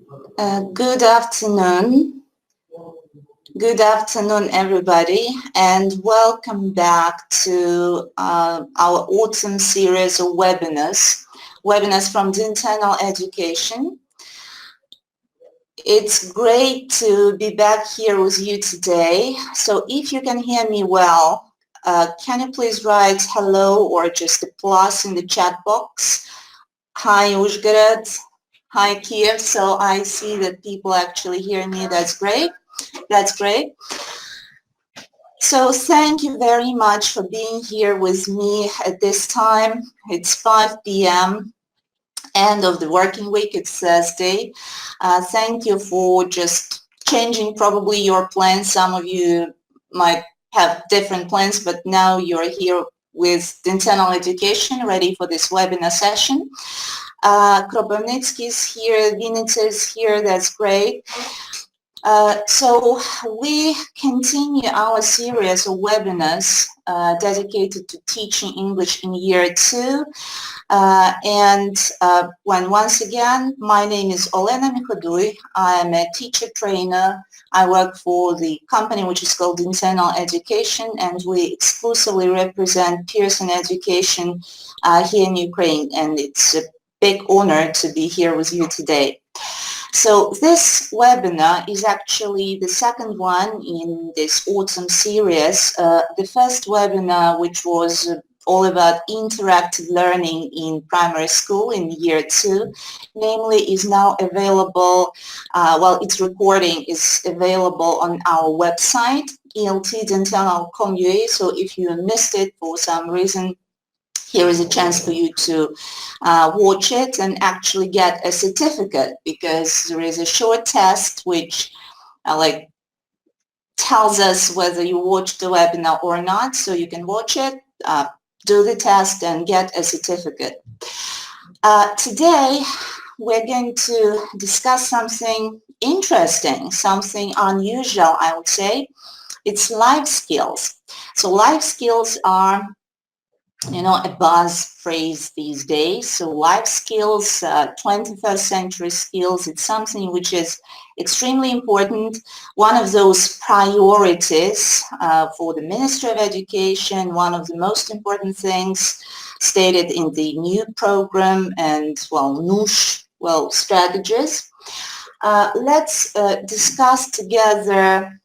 Good afternoon. Good afternoon, everybody, and welcome back to our autumn series of webinars from dinternal-education. It's great to be back here with you today. So if you can hear me well, can you please write hello or just a plus in the chat box? Hi, Uzhgorod. Hi, Kiev. So I see that people actually hear me. That's great. That's great. So thank you very much for being here with me at this time. It's 5 p.m. end of the working week. It's Thursday. Thank you for just changing probably your plans. Some of you might have different plans, but now you're here with internal education, ready for this webinar session. Kropivnitsky is here, Vinitsa is here, that's great. So we continue our series of webinars dedicated to teaching English in year 2. Once again, my name is Olena Mikhodui. I'm a teacher trainer. I work for the company which is called Internal Education, and we exclusively represent Pearson Education here in Ukraine, and it's a big honor to be here with you today. So this webinar is actually the second one in this autumn series. The first webinar, which was all about interactive learning in primary school in year 2, namely is now available, its recording is available on our website, eltdinternal.com.ua. So if you missed it for some reason, here is a chance for you to watch it and actually get a certificate, because there is a short test which tells us whether you watched the webinar or not. So you can watch it, do the test, and get a certificate. Today, we're going to discuss something interesting, something unusual, I would say. It's life skills. So life skills are a buzz phrase these days. So life skills, 21st century skills, it's something which is extremely important. One of those priorities for the Ministry of Education, one of the most important things stated in the new program and, NUSH, strategies. Let's discuss together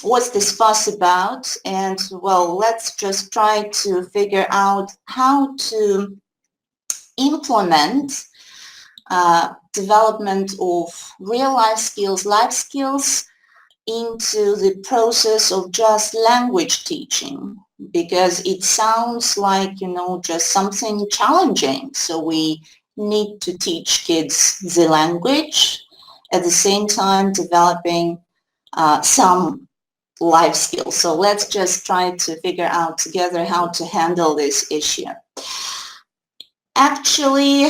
what's this fuss about, and let's just try to figure out how to implement development of real life skills into the process of just language teaching, because it sounds like just something challenging. So we need to teach kids the language, at the same time developing some life skills. So let's just try to figure out together how to handle this issue. Actually,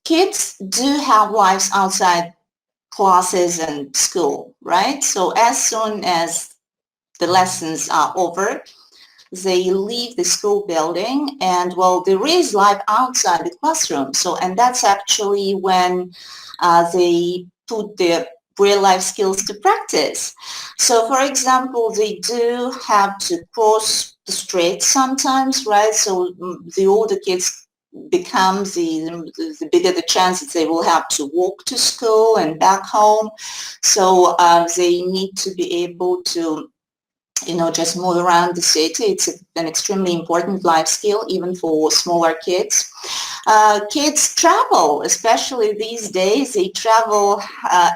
kids do have lives outside classes and school, right? So as soon as the lessons are over, they leave the school building, and there is life outside the classroom. So, and that's actually when they put their real life skills to practice. So for example, they do have to cross the street sometimes, right? So the older kids become, the bigger the chance that they will have to walk to school and back home. So they need to be able to just move around the city. It's an extremely important life skill, even for smaller kids. Kids travel, especially these days. They travel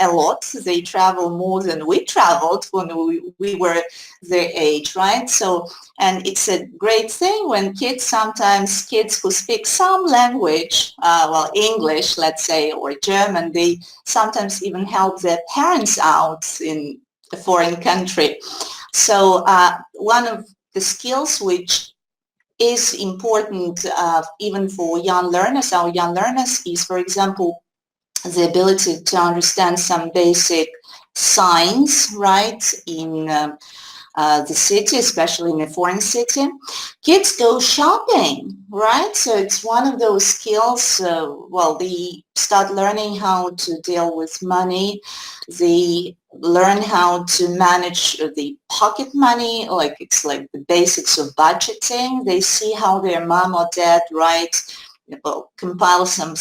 a lot. They travel more than we traveled when we were their age, right? So, and it's a great thing when sometimes kids who speak some language, English, let's say, or German, they sometimes even help their parents out in a foreign country. So one of the skills which is important even for young learners, our young learners, is, for example, the ability to understand some basic signs, right, in the city, especially in a foreign city. Kids go shopping, right? So it's one of those skills, well, they start learning how to deal with money. They learn how to manage the pocket money, like it's like the basics of budgeting. They see how their mom or dad writes, well, compile some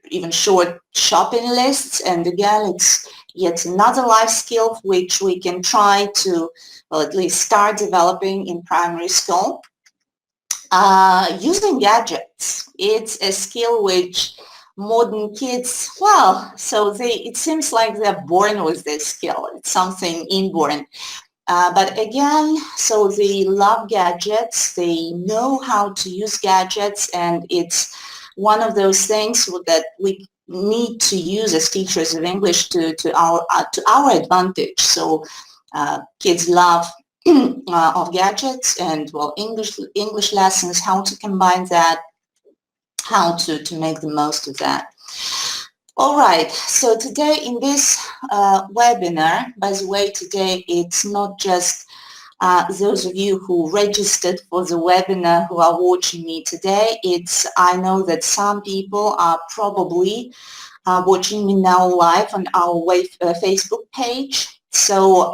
even short shopping lists. And again, it's yet another life skill which we can try to, well, at least start developing in primary school. Using gadgets, it's a skill which modern kids, well, so it seems like they're born with this skill. It's something inborn. But again, so they love gadgets, they know how to use gadgets, and it's one of those things that we need to use as teachers of English to our advantage. So kids love of gadgets and, well, English lessons, how to combine that, how to make the most of that. All right, so today in this webinar, by the way, today it's not just those of you who registered for the webinar who are watching me today. I know that some people are probably watching me now live on our Facebook page. So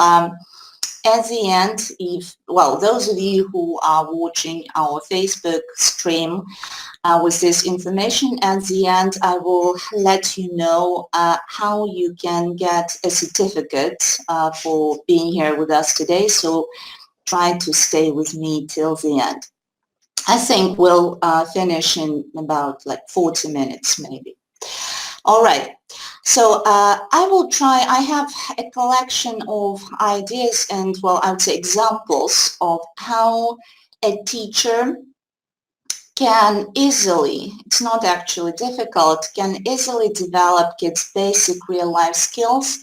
at the end, those of you who are watching our Facebook stream with this information, at the end I will let you know how you can get a certificate for being here with us today. So try to stay with me till the end. I think we'll finish in about like 40 minutes maybe. All right. So I will try, I have a collection of ideas and, well, I would say examples of how a teacher can easily, it's not actually difficult, can easily develop kids' basic real-life skills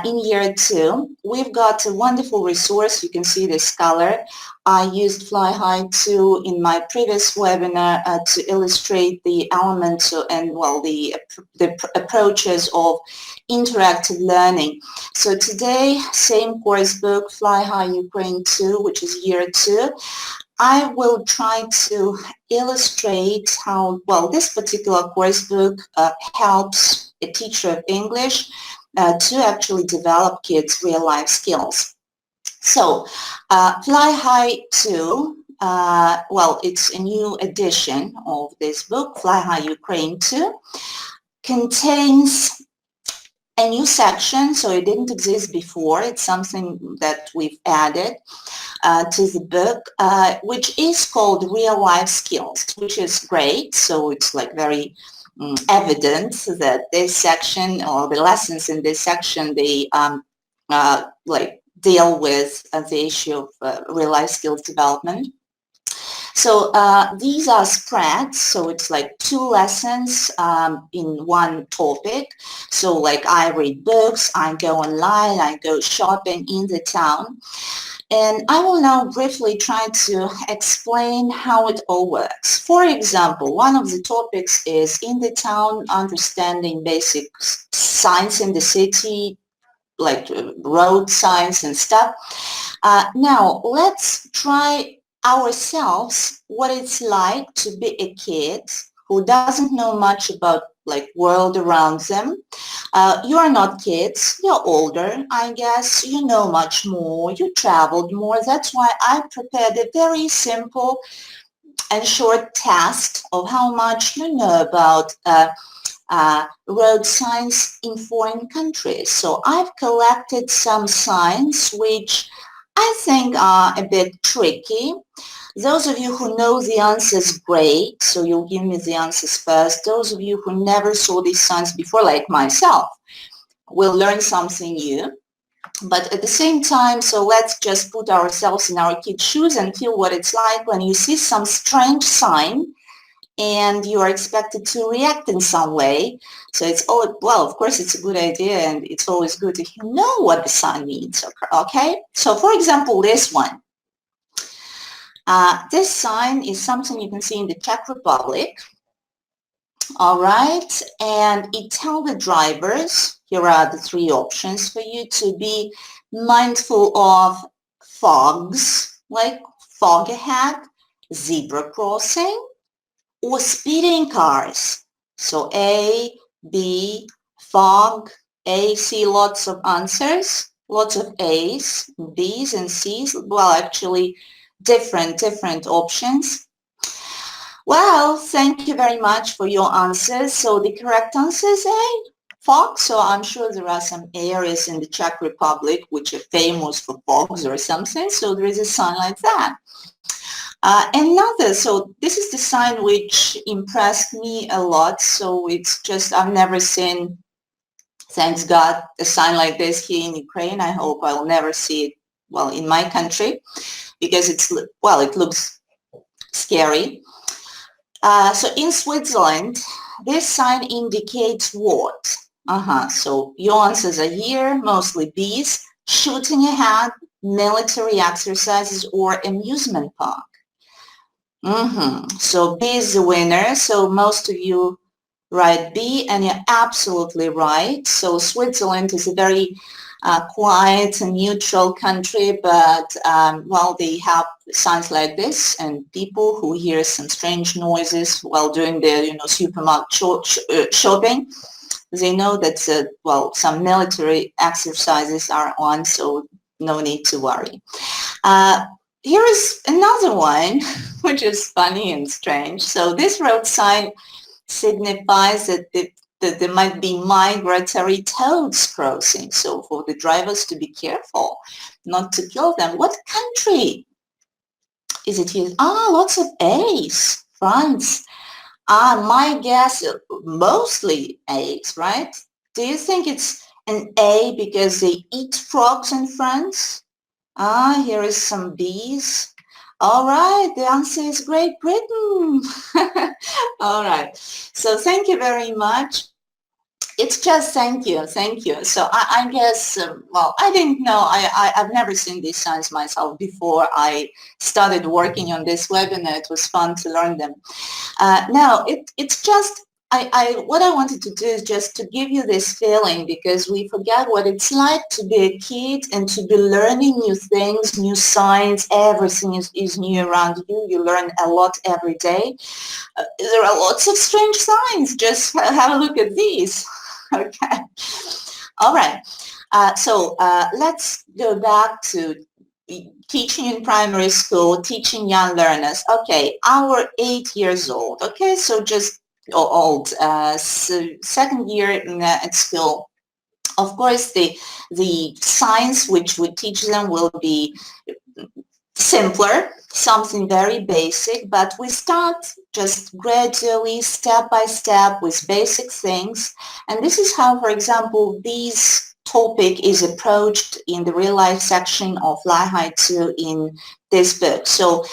in year 2. We've got a wonderful resource. You can see this color. I used Fly High 2 in my previous webinar to illustrate the elements and, well, the approaches of interactive learning. So today, same course book, Fly High Ukraine 2, which is year 2. I will try to illustrate how, well, this particular course book helps a teacher of English to actually develop kids' real-life skills. So Fly High 2, well, it's a new edition of this book, Fly High Ukraine 2, contains a new section, so it didn't exist before. It's something that we've added to the book, which is called Real Life Skills, which is great. So it's like very evident that this section, or the lessons in this section, they like deal with the issue of real life skills development. So these are spreads, so it's like 2 lessons in one topic. So like I read books, I go online, I go shopping in the town. And I will now briefly try to explain how it all works. For example, one of the topics is in the town, understanding basic signs in the city, like road signs and stuff. Now, let's try ourselves what it's like to be a kid who doesn't know much about like world around them. You are not kids, you're older, I guess, you know much more, you traveled more. That's why I prepared a very simple and short test of how much you know about road signs in foreign countries. So I've collected some signs which I think are a bit tricky. Those of you who know the answers, great. So you'll give me the answers first. Those of you who never saw these signs before, like myself, will learn something new. But at the same time, so let's just put ourselves in our kids' shoes and feel what it's like when you see some strange sign and you are expected to react in some way. So it's, oh, well, of course, it's a good idea, and it's always good if you know what the sign means, okay? So, for example, this one. This sign is something you can see in the Czech Republic, all right? And it tells the drivers, here are the 3 options for you to be mindful of fogs, like fog ahead, zebra crossing, or speeding cars? So A, B, fog, A, C, lots of answers, lots of A's, B's, and C's. Well, actually, different options. Well, thank you very much for your answers. So the correct answer is A, fog. So I'm sure there are some areas in the Czech Republic which are famous for fogs or something. So there is a sign like that. Another, so this is the sign which impressed me a lot. So it's just, I've never seen, thanks God, a sign like this here in Ukraine. I hope I'll never see it, well, in my country, because it's, well, it looks scary. So in Switzerland, this sign indicates what? So your answers are here, mostly B's, shooting ahead, military exercises, or amusement park. So B is the winner. So most of you write B, and you're absolutely right. So Switzerland is a very quiet and neutral country, but well, they have signs like this, and people who hear some strange noises while doing their, supermarket shopping, they know that well, some military exercises are on, so no need to worry. Here is another one, which is funny and strange. So this road sign signifies that there might be migratory toads crossing. So for the drivers to be careful not to kill them. What country is it here? Lots of A's. France. My guess, mostly A's, right? Do you think it's an A because they eat frogs in France? Here is some B's. All right, the answer is Great Britain. All right, so thank you very much. It's just thank you. So I guess, well, I didn't know. I've never seen these signs myself before I started working on this webinar. It was fun to learn them. Now, it's just, what I wanted to do is just to give you this feeling, because we forget what it's like to be a kid and to be learning new things, new signs. Everything is new around you. You learn a lot every day. There are lots of strange signs. Just have a look at these. Okay. All right. So let's go back to teaching in primary school, teaching young learners. Okay, our 8 years old. Okay, so just old, so second year at school. Of course, the science which we teach them will be simpler, something very basic, but we start just gradually, step by step, with basic things. And this is how, for example, this topic is approached in the real life section of Lahai 2 in this book. So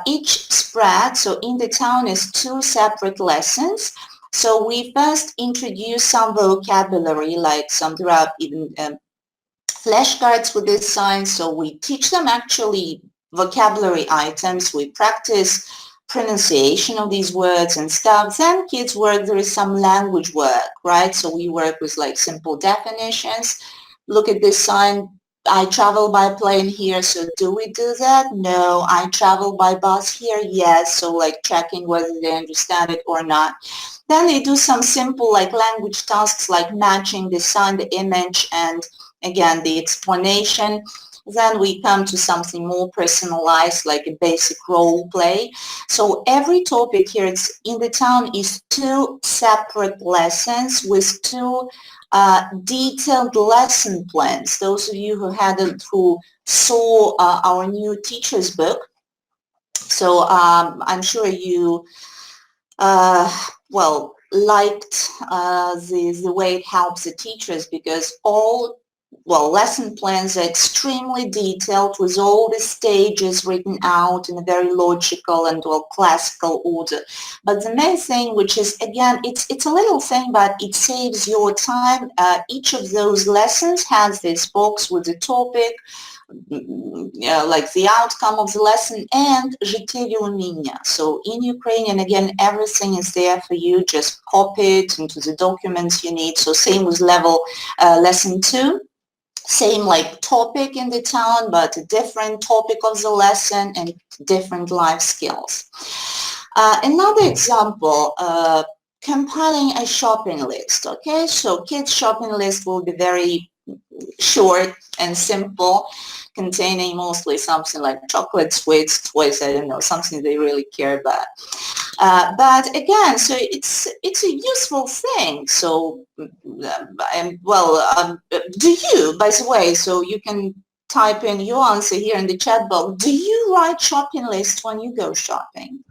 each spread, so in the town, is 2 separate lessons. So we first introduce some vocabulary, like there are even flashcards with this sign. So we teach them actually vocabulary items. We practice pronunciation of these words and stuff. Then kids work, there is some language work, right? So we work with like simple definitions. Look at this sign. I travel by plane here, so do we do that? No. I travel by bus here? Yes. So like checking whether they understand it or not. Then they do some simple like language tasks, like matching the sign, the image, and again, the explanation. Then we come to something more personalized, like a basic role play. So every topic here in the town is 2 separate lessons with 2 detailed lesson plans. Those of you who saw our new teacher's book, so I'm sure you well liked the way it helps the teachers, because lesson plans are extremely detailed with all the stages written out in a very logical and classical order. But the main thing, which is, again, it's a little thing, but it saves your time. Each of those lessons has this box with the topic, like the outcome of the lesson, and життєві уміння. So in Ukrainian, again, everything is there for you. Just copy it into the documents you need. So same with lesson 2. same like topic in the town, but a different topic of the lesson and different life skills. Another example, compiling a shopping list. Okay, so kids' shopping list will be very short and simple, containing mostly something like chocolate, sweets, toys, I don't know, something they really care about. But again, so it's a useful thing. So, do you, by the way, so you can type in your answer here in the chat box, do you write shopping lists when you go shopping?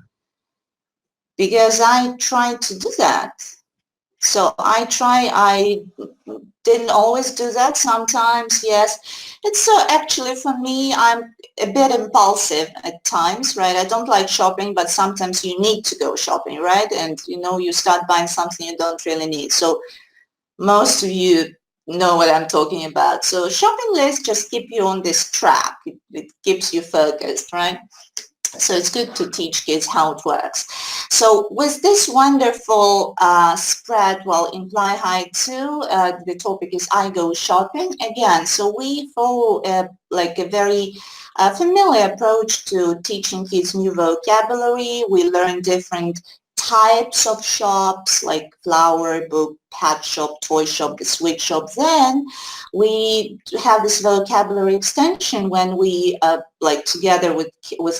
Because I try to do that. So I didn't always do that. Sometimes, yes. It's so actually for me, I'm a bit impulsive at times, right? I don't like shopping, but sometimes you need to go shopping, right? And you know, you start buying something you don't really need. So most of you know what I'm talking about. So shopping lists just keep you on this track. It keeps you focused, right? So it's good to teach kids how it works. So with this wonderful spread, well, in Fly High 2, the topic is I go shopping. Again, so we follow like a very familiar approach to teaching kids new vocabulary. We learn different types of shops like flower, book, pet shop, toy shop, the sweet shop. Then we have this vocabulary extension when we like together with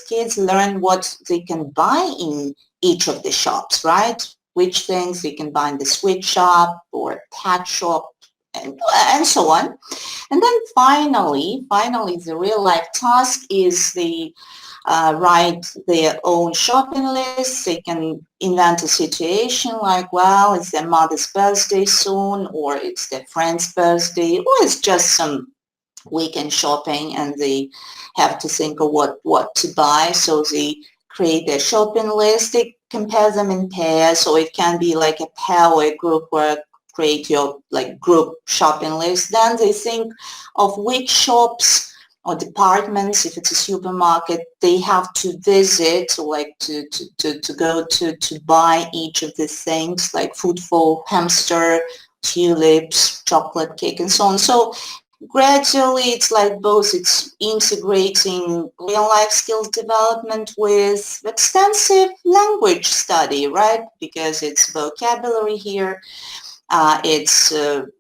kids learn what they can buy in each of the shops, right? Which things they can buy in the sweet shop or pet shop and so on. And then finally, the real life task is the write their own shopping list. They can invent a situation like, well, it's their mother's birthday soon, or it's their friend's birthday, or it's just some weekend shopping and they have to think of what to buy. So they create their shopping list. They compare them in pairs, so it can be like a pair or a group work. Create your like group shopping list. Then they think of which shops or departments, if it's a supermarket, they have to visit, like to go to buy each of these things, like food for hamster, tulips, chocolate cake, and so on. So gradually, it's like both, it's integrating real life skills development with extensive language study, right? Because it's vocabulary here. It's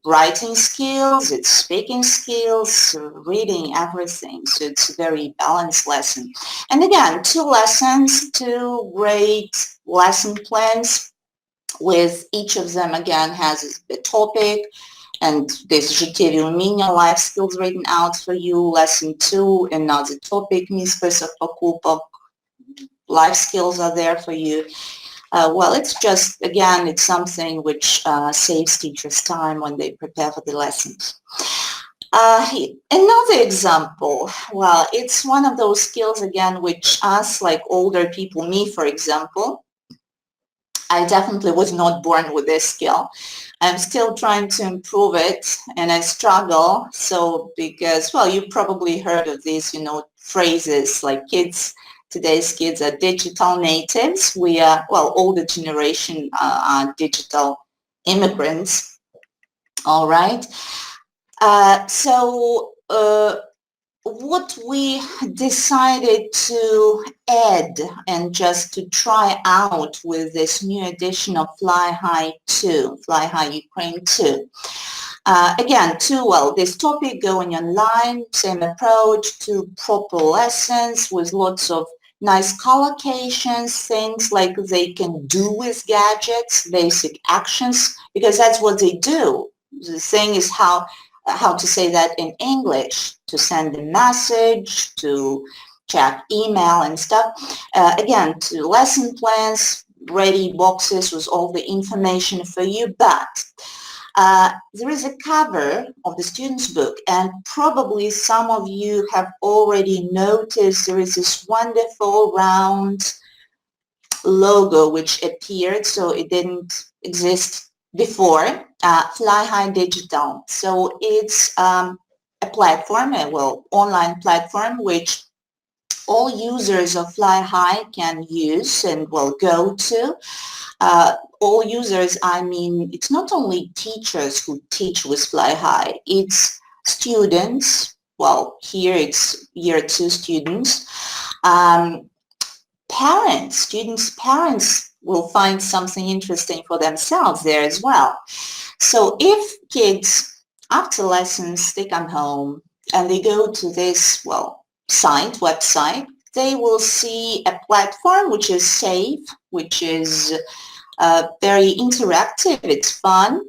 writing skills, it's speaking skills, reading, everything. So it's a very balanced lesson. And again, 2 lessons, 2 great lesson plans with each of them, again, has a topic and this життєві уміння, life skills written out for you. Lesson 2, another topic, мій список покупок. Life skills are there for you. Well, it's just, again, it's something which saves teachers time when they prepare for the lessons. Another example, well, it's one of those skills, again, which us, like older people, me, for example, I definitely was not born with this skill. I'm still trying to improve it, and I struggle. So because, well, you probably heard of these, you know, phrases like today's kids are digital natives. We are, well, older generation are digital immigrants. All right. So what we decided to add and just to try out with this new edition of Fly High 2, Fly High Ukraine 2. Again, this topic going online, same approach, 2 proper lessons with lots of nice collocations, things like they can do with gadgets, basic actions, because that's what they do. The thing is how to say that in English, to send a message, to check email and stuff. Again, to lesson plans, ready boxes with all the information for you, but there is a cover of the student's book, and probably some of you have already noticed there is this wonderful round logo which appeared, so it didn't exist before, Fly High Digital. So it's a platform, online platform, which all users of Fly High can use and will go to. All users, I mean, it's not only teachers who teach with Fly High, it's students, well, here it's year 2 students, parents will find something interesting for themselves there as well. So if kids, after lessons, they come home and they go to this, well, website, they will see a platform which is safe, which is very interactive, it's fun.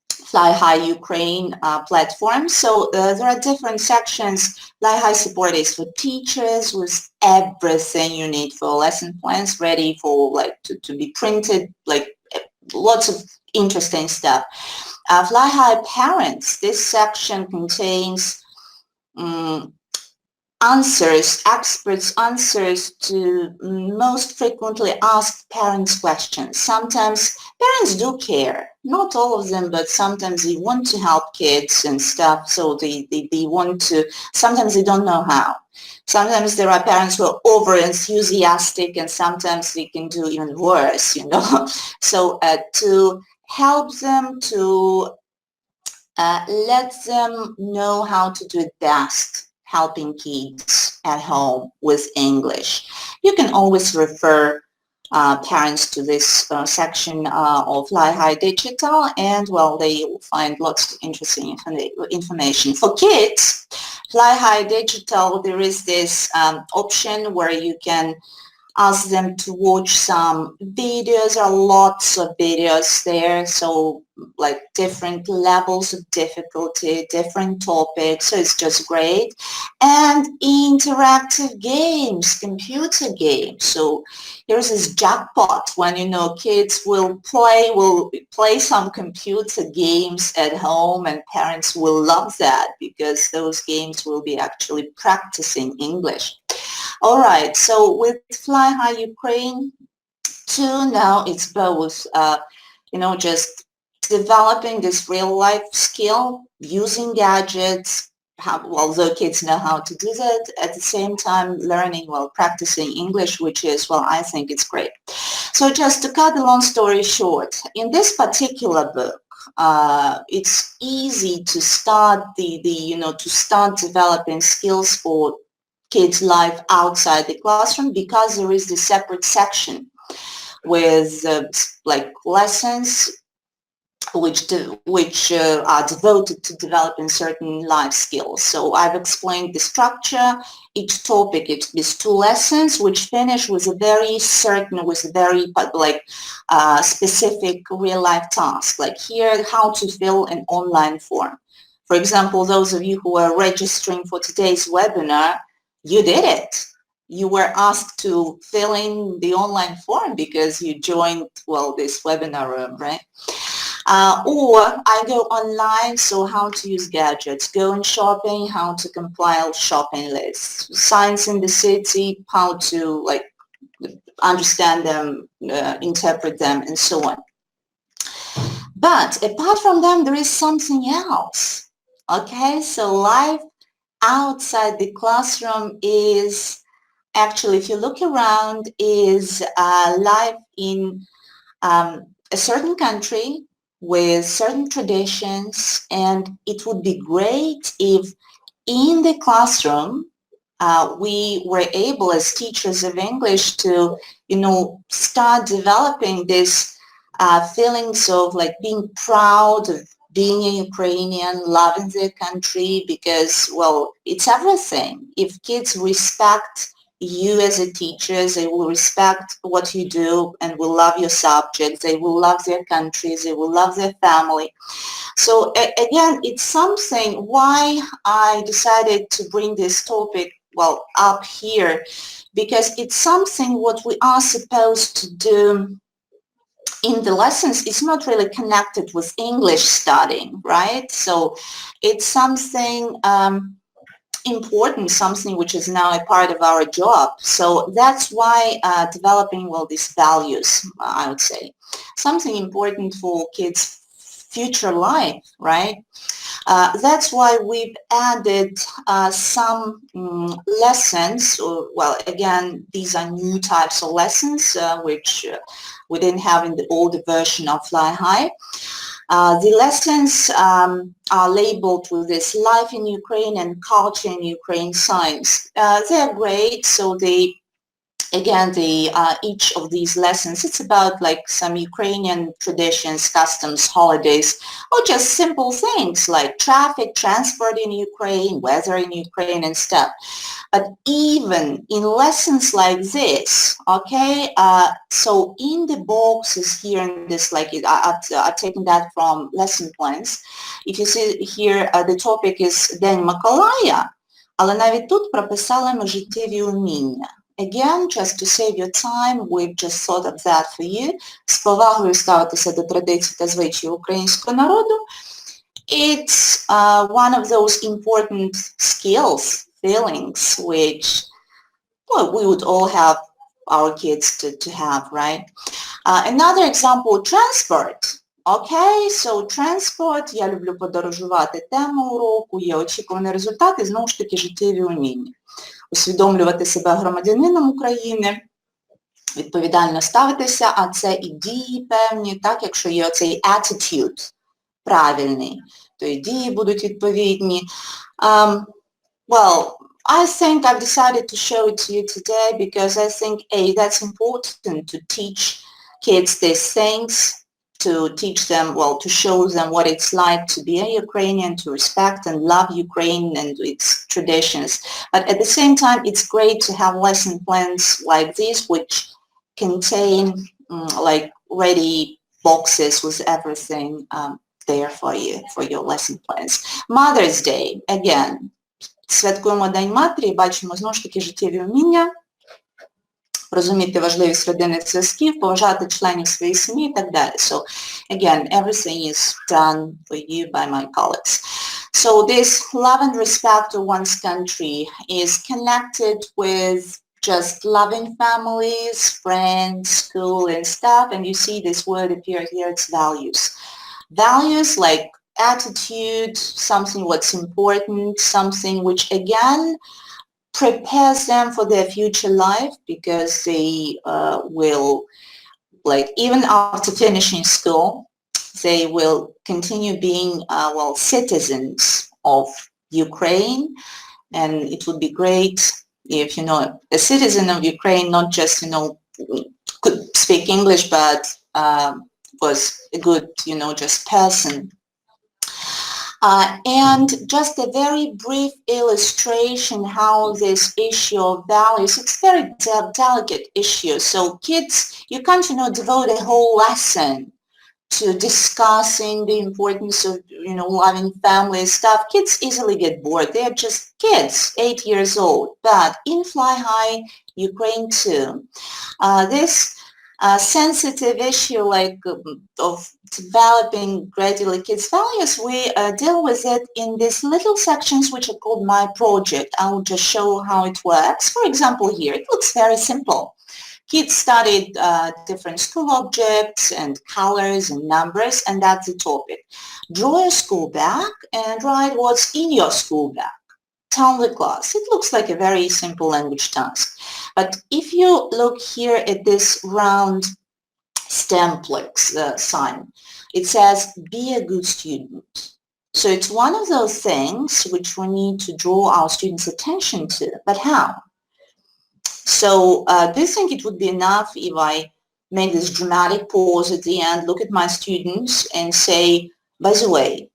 Fly High Ukraine platform. So there are different sections. Fly High support is for teachers with everything you need for lesson plans ready for like to be printed, like lots of interesting stuff. Fly High Parents, this section contains experts' answers to most frequently asked parents' questions. Sometimes parents do care, not all of them, but sometimes they want to help kids and stuff, so they want to, sometimes they don't know how. Sometimes there are parents who are over enthusiastic, and sometimes they can do even worse, you know. So to help them, to let them know how to do it best, helping kids at home with English. You can always refer parents to this section of Fly High Digital, and well, they will find lots of interesting information. For kids, Fly High Digital, there is this option where you can ask them to watch some videos. There are lots of videos there, so like different levels of difficulty, different topics, so it's just great. And interactive games, computer games. So here's this jackpot when, you know, kids will play some computer games at home, and parents will love that because those games will be actually practicing English. All right, so with Fly High Ukraine 2, now it's both, you know, just developing this real life skill, using gadgets, well, the kids know how to do that, at the same time learning, well, practicing English, which is, well, I think it's great. So just to cut the long story short, in this particular book, it's easy to start to start developing skills for kids' life outside the classroom, because there is this separate section with like lessons which are devoted to developing certain life skills. So I've explained the structure. Each topic is 2 lessons, which finish with a very specific real life task. Like here, how to fill an online form. For example, those of you who are registering for today's webinar, you did it. You were asked to fill in the online form because you joined, well, this webinar room, right? Or I go online, so how to use gadgets. Going shopping, how to compile shopping lists. Science in the city, how to like understand them, interpret them, and so on. But apart from them, there is something else. Okay, so life outside the classroom is actually, if you look around, is life in a certain country with certain traditions, and it would be great if in the classroom we were able as teachers of English to, you know, start developing this feelings of like being proud of being a Ukrainian, loving their country, because, well, it's everything. If kids respect you as a teacher, they will respect what you do and will love your subjects. They will love their countries. They will love their family. So again, it's something why I decided to bring this topic, well, up here, because it's something what we are supposed to do in the lessons. Is not really connected with English studying, right? So it's something important, something which is now a part of our job. So that's why developing, well, these values, I would say, something important for kids' future life, right? That's why we've added some lessons. Well, again, these are new types of lessons which we didn't have in the older version of Fly High. The lessons are labeled with this life in Ukraine and culture in Ukraine science. They're great, so they again, each of these lessons, it's about like some Ukrainian traditions, customs, holidays, or just simple things like traffic, transport in Ukraine, weather in Ukraine and stuff. But even in lessons like this, okay, so in the boxes here in this, like I've taken that from lesson plans. If you see here, the topic is День Миколая, але навіть тут прописали ми життєві уміння. Again, just to save your time, we've just thought of that for you. З повагою ставитися до традицій та звичаїв українського народу. It's one of those important skills, feelings, which, well, we would all have our kids to have, right? Another example, transport. Okay, so transport, я люблю подорожувати, тема уроку, є очікувані результати, знову ж таки, життєві уміння. Усвідомлювати себе громадянином України, відповідально ставитися, а це і дії певні, так, якщо є оцей attitude правильний, то і дії будуть відповідні. Well, I think I've decided to show it to you today because I think, that's important to teach kids these things, to teach them, well, to show them what it's like to be a Ukrainian, to respect and love Ukraine and its traditions. But at the same time, it's great to have lesson plans like this, which contain like ready boxes with everything there for you, for your lesson plans. Mother's Day, again, святкуємо День Матері, бачимо знову ж таки життєві вміння, розуміти важливість родинних зв'язків, поважати членів своєї сім'ї і так далі. So, again, everything is done for you by my colleagues. So this love and respect of one's country is connected with just loving families, friends, school and stuff, and you see this word appear here, it's values. Values like attitude, something what's important, something which again prepares them for their future life because they will, like, even after finishing school, they will continue being, well, citizens of Ukraine, and it would be great if, you know, a citizen of Ukraine, not just, you know, could speak English, but was a good, you know, just person. And just a very brief illustration how this issue of values, it's a very delicate issue. So kids, you can't, you know, devote a whole lesson to discussing the importance of, you know, loving family stuff. Kids easily get bored. They're just kids, 8 years old. But in Fly High Ukraine too, this sensitive issue like of developing gradually kids' values, we deal with it in these little sections which are called My Project. I will just show how it works. For example, here, it looks very simple. Kids studied different school objects and colors and numbers, and that's the topic. Draw your school bag and write what's in your school bag. Tell the class. It looks like a very simple language task. But if you look here at this round Stemplex sign, it says, be a good student. So it's one of those things which we need to draw our students' attention to. But how? So do you think it would be enough if I make this dramatic pause at the end, look at my students and say, by the way,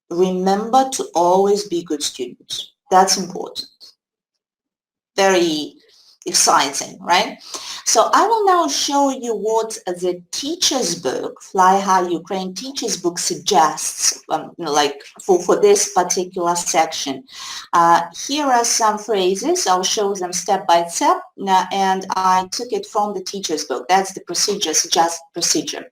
remember to always be good students. That's important. Very exciting, right? So I will now show you what the teacher's book, Fly High Ukraine teacher's book suggests, like for this particular section. Here are some phrases. I'll show them step by step, and I took it from the teacher's book. That's the procedure, suggested procedure.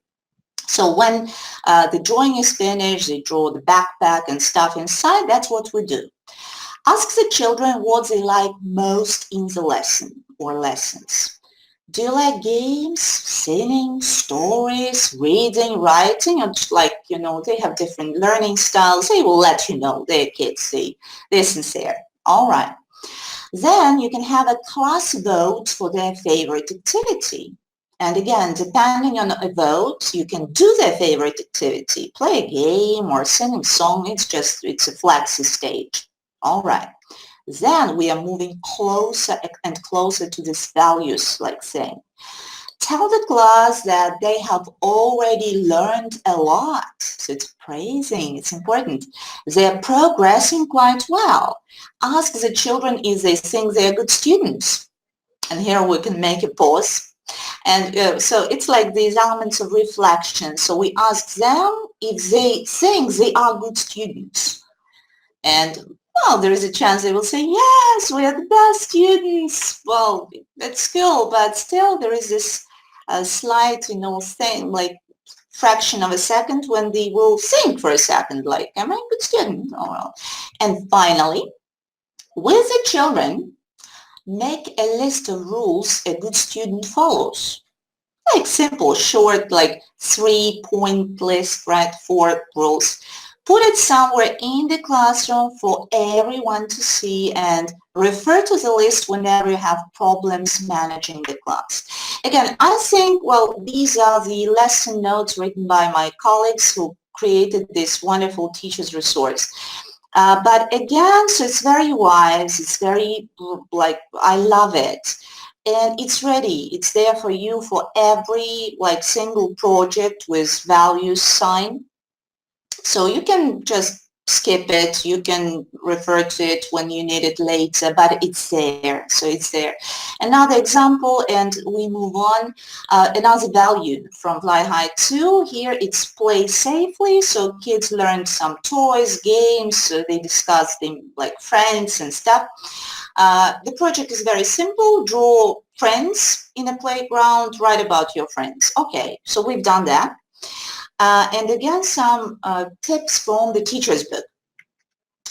So when the drawing is finished, they draw the backpack and stuff inside. That's what we do. Ask the children what they like most in the lesson or lessons. Do you like games, singing, stories, reading, writing? Or like, you know, they have different learning styles. They will let you know. They're kids. They're sincere. All right. Then you can have a class vote for their favorite activity. And again, depending on a vote, you can do their favorite activity, play a game or sing a song. It's a flexi stage. All right. Then we are moving closer and closer to these values, like saying, tell the class that they have already learned a lot. So it's praising, it's important. They're progressing quite well. Ask the children if they think they're good students. And here we can make a pause. And so it's like these elements of reflection. So we ask them if they think they are good students. And, well, there is a chance they will say, yes, we are the best students, well, at school, but still there is this slight, thing, like fraction of a second when they will think for a second, like, am I a good student? Oh, well. And finally, with the children, make a list of rules a good student follows. Like simple, short, like 3-point list, right? 4 rules. Put it somewhere in the classroom for everyone to see and refer to the list whenever you have problems managing the class. Again, I think, well, these are the lesson notes written by my colleagues who created this wonderful teacher's resource. But again, so it's very wise, it's very, like, I love it. And it's ready. It's there for you for every single project with values sign. So you can just skip it. You can refer to it when you need it later, but it's there. So it's there. Another example, and we move on. Another value from Fly High 2. Here it's play safely. So kids learn some toys, games. So they discuss them like friends and stuff. The project is very simple. Draw friends in a playground. Write about your friends. Okay, so we've done that. And again, some tips from the teacher's book,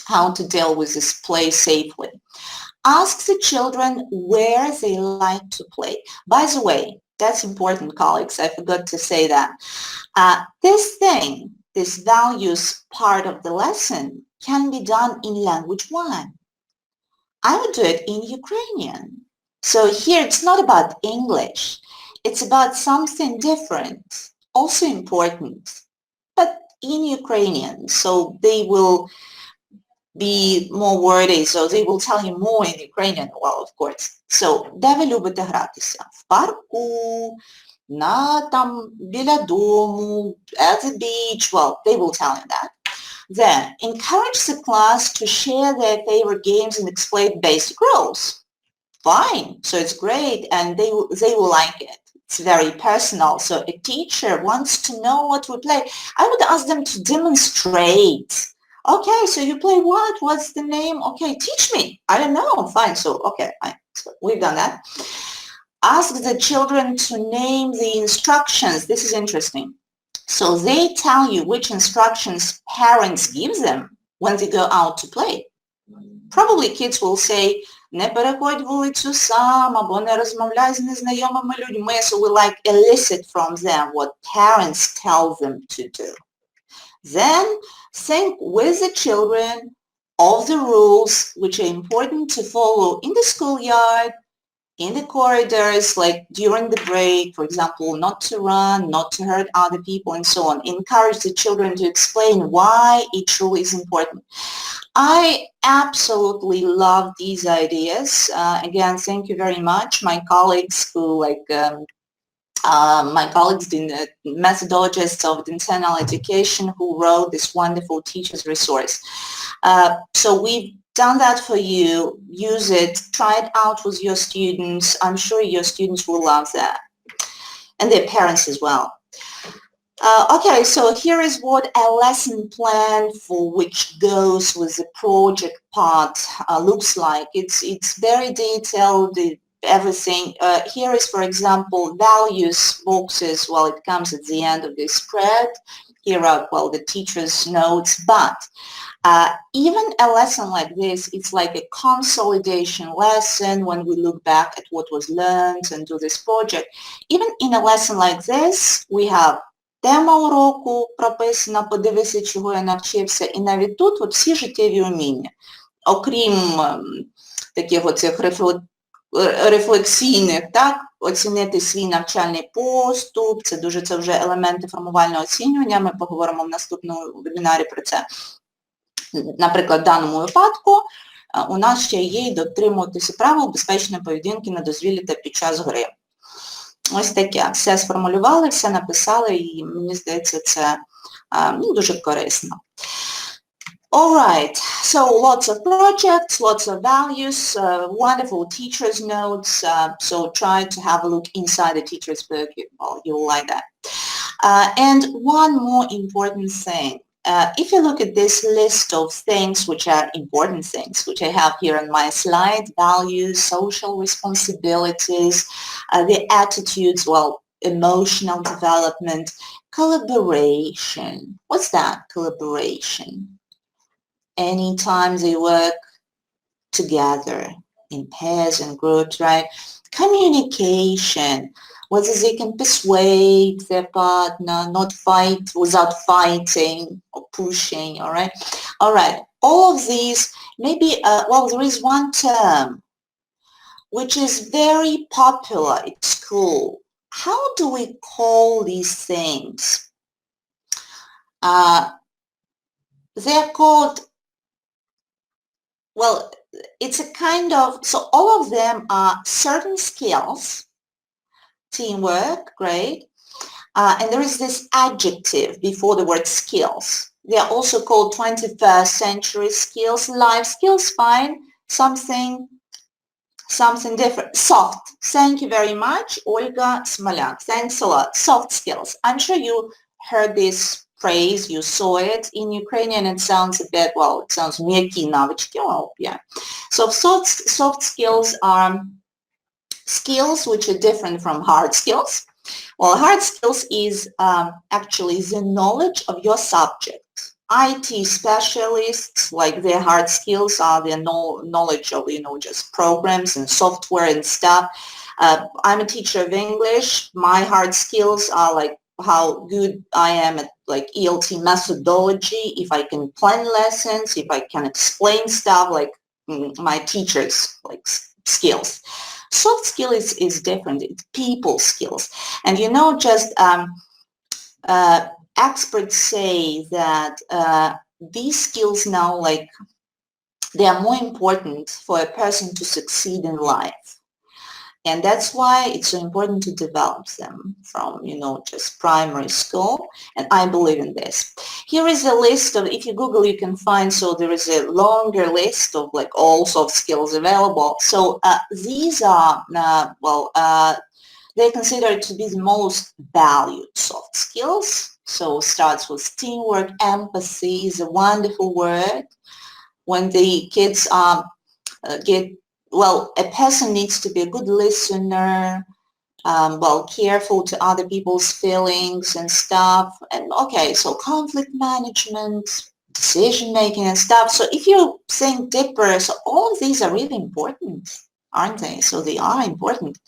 how to deal with this play safely. Ask the children where they like to play. By the way, that's important, colleagues. I forgot to say that. This values part of the lesson can be done in language 1. I would do it in Ukrainian. So here it's not about English. It's about something different, also important, but in Ukrainian. So they will be more wordy, so they will tell you more in Ukrainian, well, of course. So, де ви любите гратися? В парку, біля дому, at the beach, well, they will tell you that. Then, encourage the class to share their favorite games and explain basic rules. Fine, so it's great, and they will like it. It's very personal. So a teacher wants to know what we play. I would ask them to demonstrate. Okay, so you play what? What's the name? Okay, teach me. I don't know. Fine. So, okay, fine. So we've done that. Ask the children to name the instructions. This is interesting. So they tell you which instructions parents give them when they go out to play. Probably kids will say, не переходь вулицю сам, або не розмовляй з незнайомими людьми. So we elicit from them what parents tell them to do. Then think with the children of the rules which are important to follow in the schoolyard, in the corridors, like during the break, for example, not to run, not to hurt other people, and so on. Encourage the children to explain why each rule is important. I absolutely love these ideas. Again, thank you very much. My colleagues who the methodologists of dinternal-education who wrote this wonderful teacher's resource. So we've done that for you. Use it. Try it out with your students. I'm sure your students will love that. And their parents as well. Okay, so here is what a lesson plan for which goes with the project part looks like. It's very detailed, everything. Here is, for example, values boxes. Well, it comes at the end of the spread. Here are, well, the teacher's notes. But even a lesson like this, it's like a consolidation lesson when we look back at what was learned and do this project. Even in a lesson like this, we have тема уроку прописана, подивися, чого я навчився. І навіть тут от всі життєві уміння. Окрім таких оцих рефлексійних, так, оцінити свій навчальний поступ, це вже елементи формувального оцінювання, ми поговоримо в наступному вебінарі про це. Наприклад, в даному випадку у нас ще є й дотримуватися правил безпечної поведінки на дозвіллі та під час гри. Ось таке. Все сформулювали, все написали, і мені здається, це дуже корисно. Alright, so lots of projects, lots of values, wonderful teacher's notes, so try to have a look inside the teacher's book, well, you'll like that. And one more important thing, if you look at this list of things which are important things, which I have here on my slide, values, social responsibilities, the attitudes, well, emotional development, collaboration. What's that, collaboration? Anytime they work together in pairs and groups, right? Communication, whether they can persuade their partner, not fight without fighting or pushing, all right? All right, all of these, maybe, well, there is one term which is very popular at school. How do we call these things? They're called, well, it's a kind of, so all of them are certain skills, teamwork, great, and there is this adjective before the word skills. They are also called 21st century skills, life skills, fine, something different. Soft, thank you very much, Olga Smolyak, thanks a lot. Soft skills, I'm sure you heard this phrase, you saw it. In Ukrainian it sounds a bit, well, it sounds м'які навички, well, yeah. So soft skills are skills which are different from hard skills. Well, hard skills is actually the knowledge of your subject. IT specialists, like their hard skills are their knowledge of, you know, just programs and software and stuff. I'm a teacher of English. My hard skills are like how good I am at like ELT methodology, if I can plan lessons, if I can explain stuff, like my teachers' like skills. Soft skill is different. It's people skills. And you know, just experts say that these skills now, like, they are more important for a person to succeed in life. And that's why it's so important to develop them from, you know, just primary school. And I believe in this. Here is a list of, if you Google, you can find, so there is a longer list of like all soft skills available. So these are, they're considered to be the most valued soft skills. So starts with teamwork, empathy is a wonderful word. When the kids well, a person needs to be a good listener, well, careful to other people's feelings and stuff. And okay, so conflict management, decision-making and stuff. So if you think deeper, so all of these are really important, aren't they? So they are important.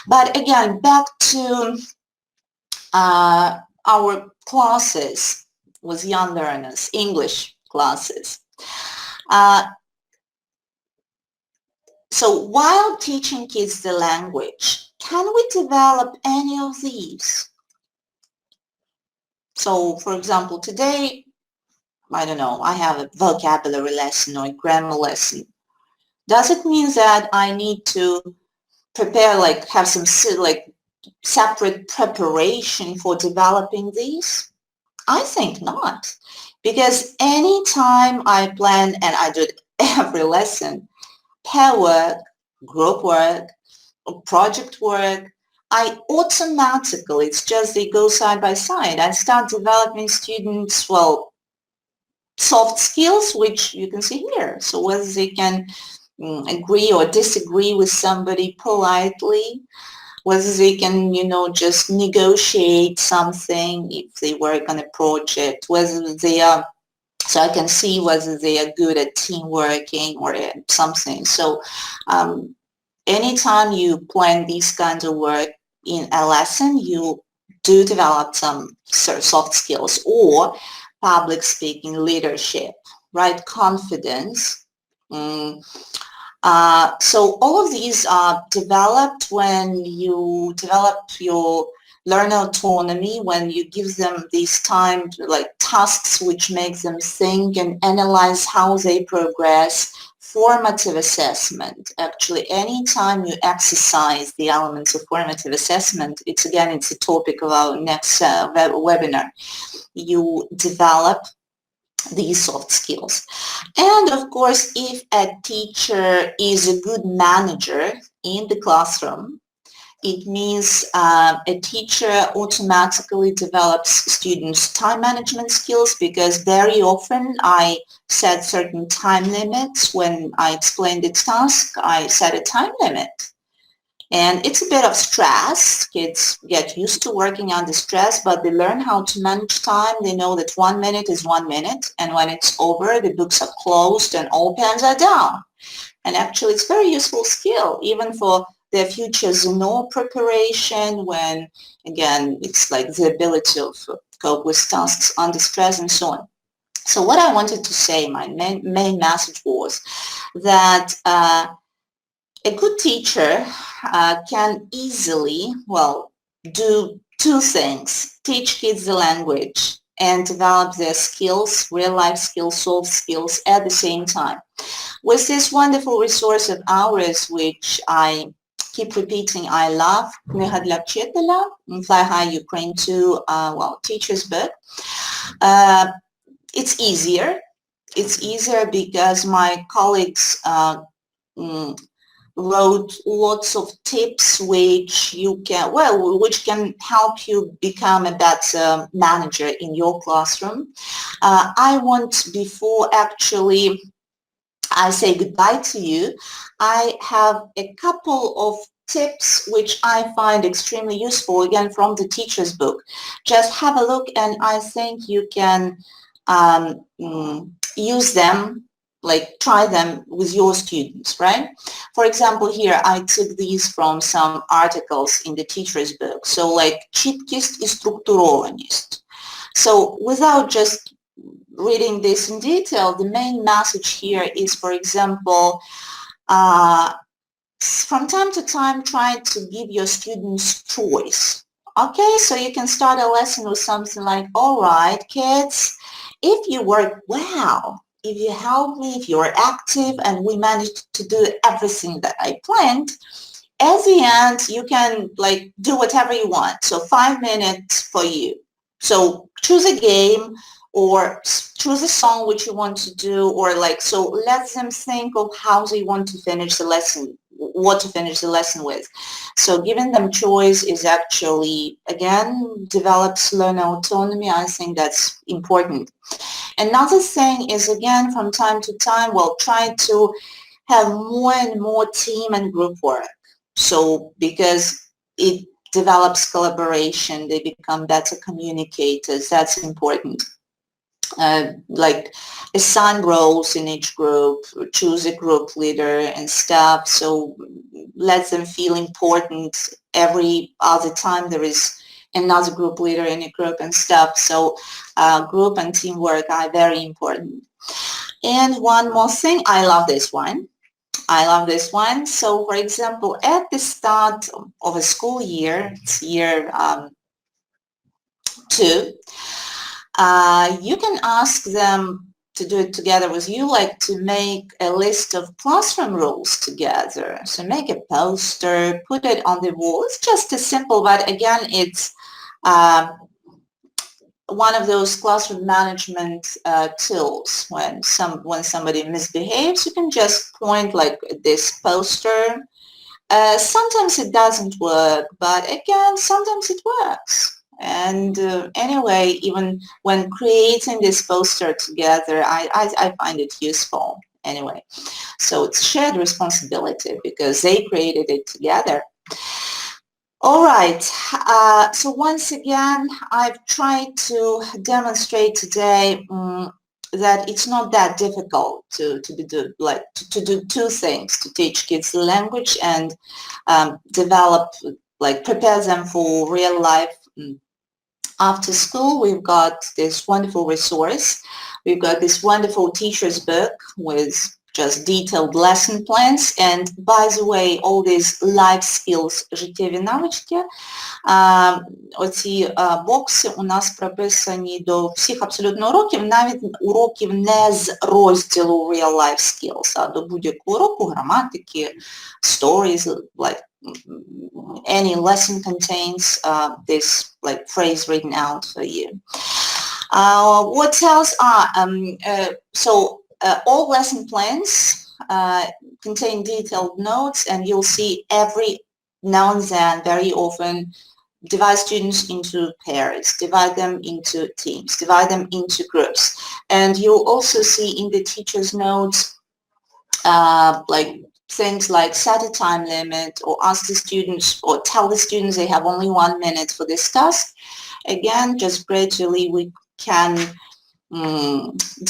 But again, back to our classes with young learners, English classes. So while teaching kids the language, can we develop any of these? So, for example, today, I don't know, I have a vocabulary lesson or a grammar lesson. Does it mean that I need to prepare, like, have some, like, separate preparation for developing these? I think not. Because anytime I plan, and I do it every lesson, pair work, group work, or project work, I automatically, it's just they go side by side. I start developing students, well, soft skills, which you can see here. So whether they can agree or disagree with somebody politely, whether they can, you know, just negotiate something if they work on a project, whether they are, so I can see whether they are good at team working or something. So anytime you plan these kinds of work in a lesson, you do develop some sort of soft skills, or public speaking, leadership, right? Confidence, So all of these are developed when you develop your learner autonomy, when you give them these time, like tasks which make them think and analyze how they progress. Formative assessment. Actually, anytime you exercise the elements of formative assessment, it's a topic of our next webinar. You develop these soft skills. And of course, if a teacher is a good manager in the classroom, it means a teacher automatically develops students' time management skills, because very often I set certain time limits. When I explain the task, I set a time limit. And it's a bit of stress. Kids get used to working under stress, but they learn how to manage time. They know that 1 minute is 1 minute, and when it's over, the books are closed and all pens are down. And actually, it's a very useful skill, even for their future Zeno preparation, when, again, it's like the ability to cope with tasks under stress and so on. So what I wanted to say, my main message was that a good teacher can easily, do two things: teach kids the language and develop their skills, real-life skills, soft skills at the same time. With this wonderful resource of ours, which I keep repeating, I love, Книга для вчителя, Fly High Ukraine 2, teacher's book. It's easier. It's easier because my colleagues wrote lots of tips which can help you become a better manager in your classroom. I want, before actually I say goodbye to you, I have a couple of tips which I find extremely useful, again, from the teacher's book. Just have a look, and I think you can use them, like try them with your students, right? For example, here I took these from some articles in the teacher's book. So like чіткість і структурованість. So without just reading this in detail, the main message here is, for example, from time to time, try to give your students choice. Okay, so you can start a lesson with something like, all right, kids, if you work well, if you help me, if you're active, and we managed to do everything that I planned, at the end, you can like do whatever you want. So 5 minutes for you. So choose a game, or choose a song which you want to do, or like, so let them think of how they want to finish the lesson, what to finish the lesson with. So giving them choice is actually, again, develops learner autonomy. I think that's important. Another thing is, again, from time to time, try to have more and more team and group work. So because it develops collaboration, they become better communicators. That's important. Like assign roles in each group, choose a group leader and stuff. So let them feel important. Every other time there is another group leader in a group and stuff. So group and teamwork are very important. And one more thing, I love this one. So for example, at the start of a school year, it's year 2, you can ask them to do it together with you, like to make a list of classroom rules together. So make a poster, put it on the wall. It's just as simple, but again, it's one of those classroom management tools. When somebody misbehaves, you can just point like this poster. Sometimes it doesn't work, but again, sometimes it works. And anyway, even when creating this poster together, I find it useful anyway. So it's shared responsibility because they created it together. All right. So once again, I've tried to demonstrate today that it's not that difficult to do two things: to teach kids the language and prepare them for real life. After school, we've got this wonderful resource. We've got this wonderful teacher's book with just detailed lesson plans. And by the way, all these life skills, життєві навички, оці бокси у нас прописані до всіх абсолютно уроків, навіть уроків не з розділу Real Life Skills, а до будь-якого уроку граматики, stories, like any lesson contains this like phrase written out for you. What else are, all lesson plans contain detailed notes, and you'll see every now and then, very often, divide students into pairs, divide them into teams, divide them into groups. And you'll also see in the teacher's notes like things like set a time limit, or ask the students, or tell the students they have only 1 minute for this task. Again, just gradually we can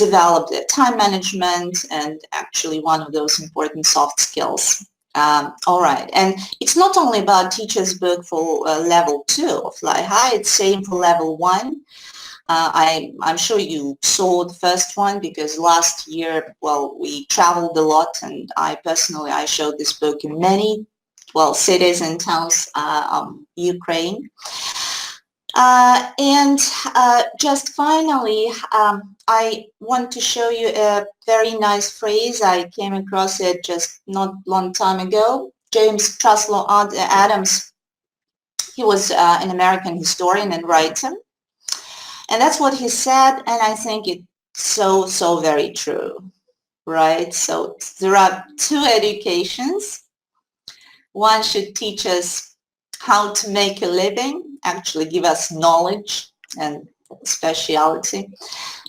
develop the time management, and actually one of those important soft skills. All right, and it's not only about teacher's book for level 2 of Fly High, it's same for level 1. I'm sure you saw the first one, because last year, well, we traveled a lot, and I showed this book in many, well, cities and towns of Ukraine. And just finally, I want to show you a very nice phrase. I came across it just not long time ago. James Truslow Adams, he was an American historian and writer. And that's what he said, and I think it's so very true, right? So there are 2 educations. One should teach us how to make a living, actually give us knowledge and speciality,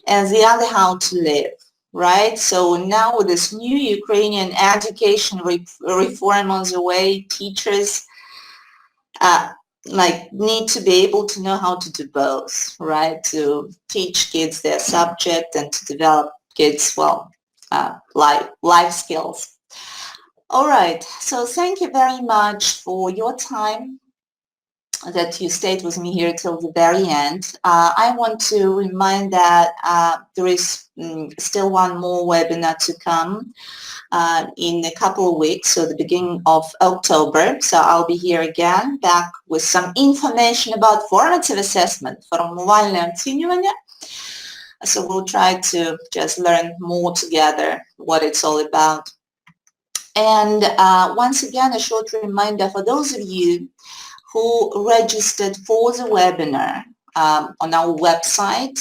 and the other how to live, right? So now with this new Ukrainian education reform on the way, teachers need to be able to know how to do both, right? To teach kids their subject and to develop kids, well, life skills. All right, so thank you very much for your time, that you stayed with me here till the very end. I want to remind that there is still one more webinar to come in a couple of weeks, so the beginning of October. So I'll be here again, back with some information about formative assessment, формувальне оцінювання. So we'll try to just learn more together what it's all about. And once again, a short reminder for those of you who registered for the webinar on our website,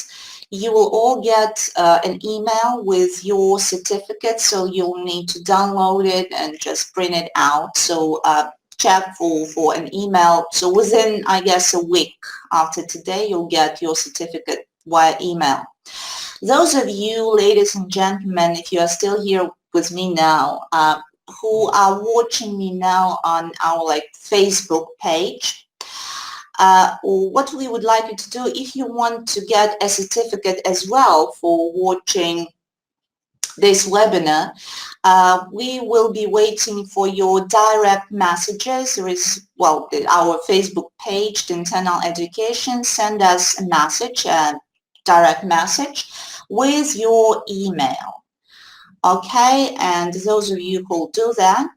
you will all get an email with your certificate, so you'll need to download it and just print it out. So check for an email. So within, I guess, a week after today, you'll get your certificate via email. Those of you, ladies and gentlemen, if you are still here with me now, who are watching me now on our Facebook page, what we would like you to do, if you want to get a certificate as well for watching this webinar, we will be waiting for your direct messages. There is, well, our Facebook page, dinternal-education. Send us a message, a direct message with your email. Okay, and those of you who will do that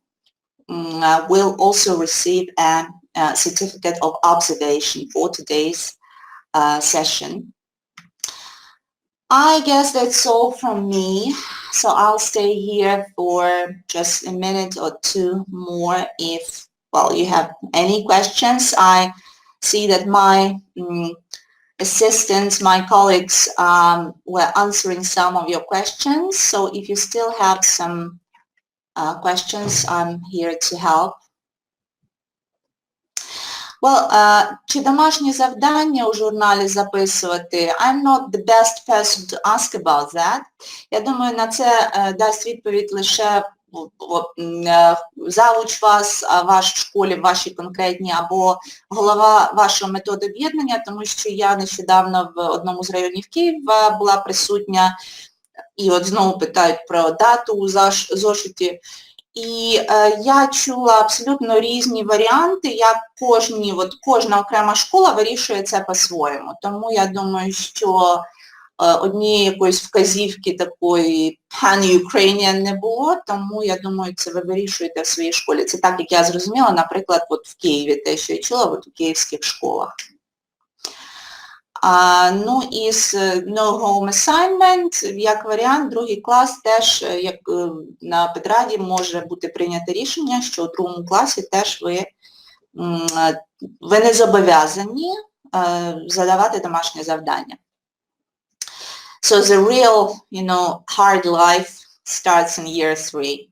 will also receive a certificate of observation for today's session. I guess that's all from me, so I'll stay here for just a minute or 2 more if, well, you have any questions. I see that my assistants, my colleagues were answering some of your questions. So if you still have some questions, I'm here to help. Well, чи домашні завдання у журналі записувати? I'm not the best person to ask about that. Я думаю, на це дасть відповідь лише завуч вас, ваш в школі, вашій конкретній, або голова вашого методоб'єднання, тому що я нещодавно в одному з районів Києва була присутня, і от знову питають про дату у зошиті. І я чула абсолютно різні варіанти, як кожна окрема школа вирішує це по-своєму. Тому я думаю, що однієї якоїсь вказівки такої pan-Ukrainian не було, тому я думаю, це ви вирішуєте в своїй школі. Це так, як я зрозуміла, наприклад, от в Києві, те, що я чула, от у київських школах. Ну і з No Home Assignment, як варіант, другий клас теж, як на педраді, може бути прийнято рішення, що у другому класі теж ви не зобов'язані задавати домашнє завдання. So the real, hard life starts in year 3,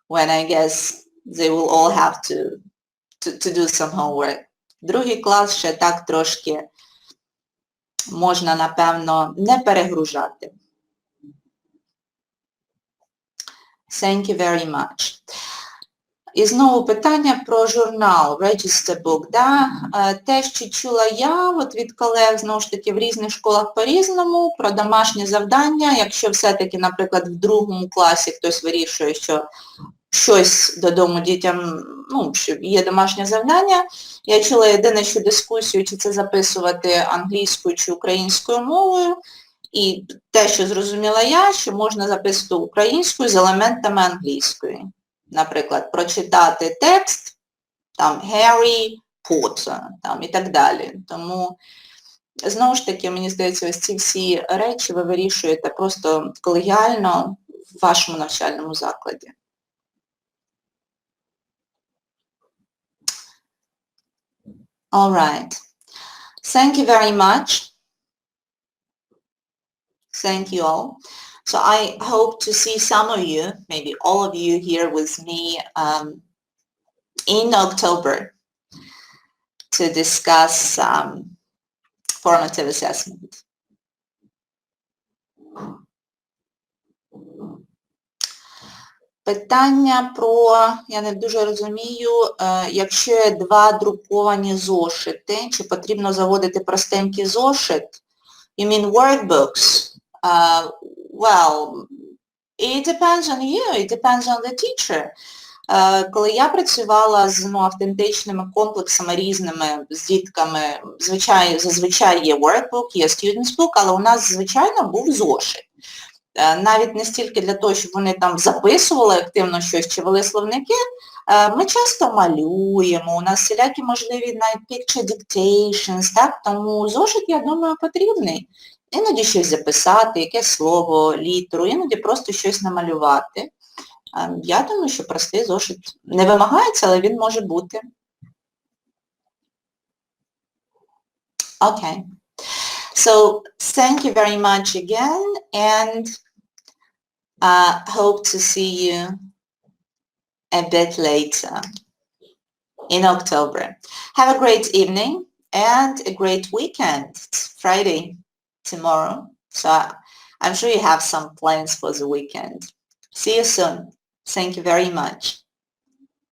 when I guess they will all have to do some homework. Другий клас ще так трошки можна, напевно, не перегружати. Thank you very much. І знову питання про журнал, Register Book. Да? Те, що чула я від колег, знову ж таки, в різних школах по-різному, про домашні завдання, якщо все-таки, наприклад, в другому класі хтось вирішує, що щось додому дітям, що є домашнє завдання. Я чула єдине, що дискусію, чи це записувати англійською чи українською мовою. І те, що зрозуміла я, що можна записувати українською з елементами англійської. Наприклад, прочитати текст, там Harry Potter, там і так далі. Тому, знову ж таки, мені здається, ось ці всі речі ви вирішуєте просто колегіально в вашому навчальному закладі. All right. Thank you very much. Thank you all. So I hope to see some of you, maybe all of you here with me in October to discuss formative assessment. Питання про, я не дуже розумію, якщо є 2 друковані зошити, чи потрібно заводити простенький зошит? You mean workbooks? Well, it depends on you, it depends on the teacher. Коли я працювала з автентичними комплексами різними, з дітками, зазвичай є workbook, є student's book, але у нас, звичайно, був зошит. Навіть не стільки для того, щоб вони там записували активно щось чи вели словники, ми часто малюємо, у нас всілякі можливі навіть picture dictations, так? Тому зошит, я думаю, потрібний. Іноді щось записати, якесь слово, літеру, іноді просто щось намалювати. Я думаю, що простий зошит не вимагається, але він може бути. Okay. So, thank you very much again, and hope to see you a bit later in October. Have a great evening and a great weekend. It's Friday tomorrow, so I'm sure you have some plans for the weekend. See you soon. Thank you very much.